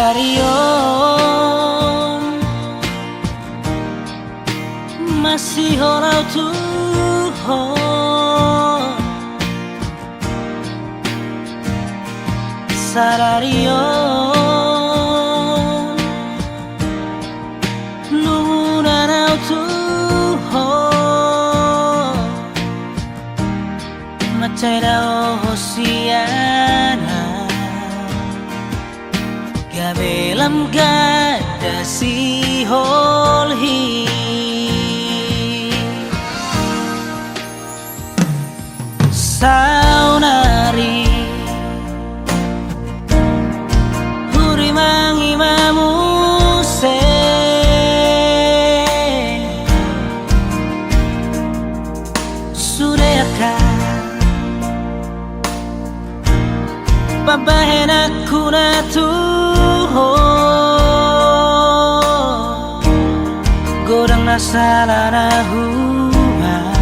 Sararion masih holau Tuhan Sararion lunarau Tuhan macai dao hosiana gabelam gada si holhi saunari huri mangi mamuse sudahkah babahen aku na Godang nasala na human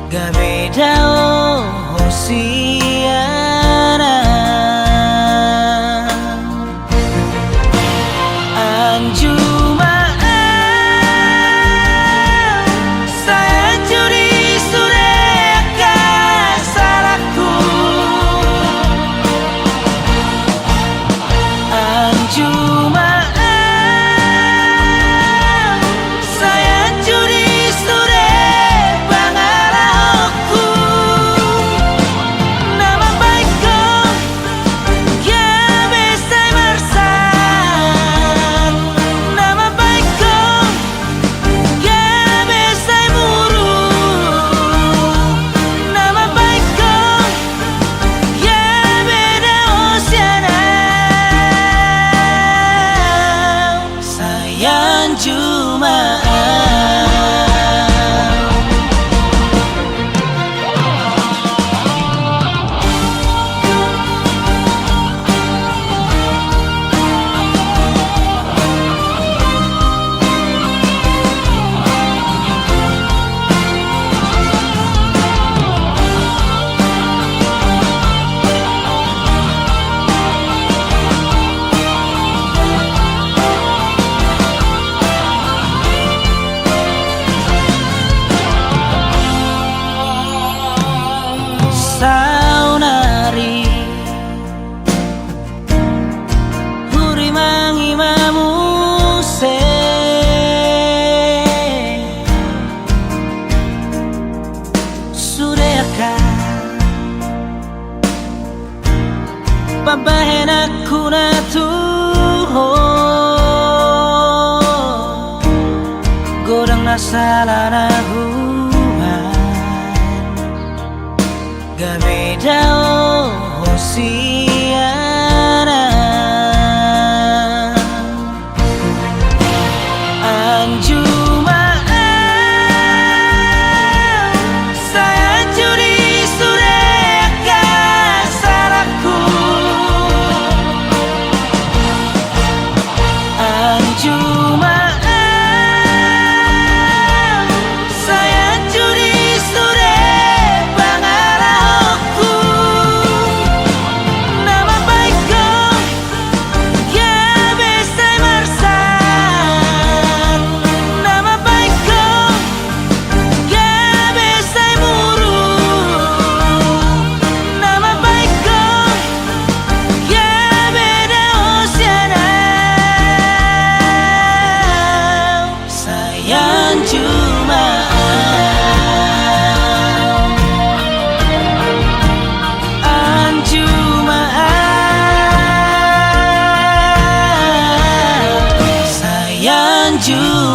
gabe dao hosiana anjuma saya juri sudahkah salahku anjuma saunari huri mangi mamuse sudahkah babahen aku na Tuhan godang nasala na gabe dao hosiana anjuma saya juri sudahkah salahku anjuma you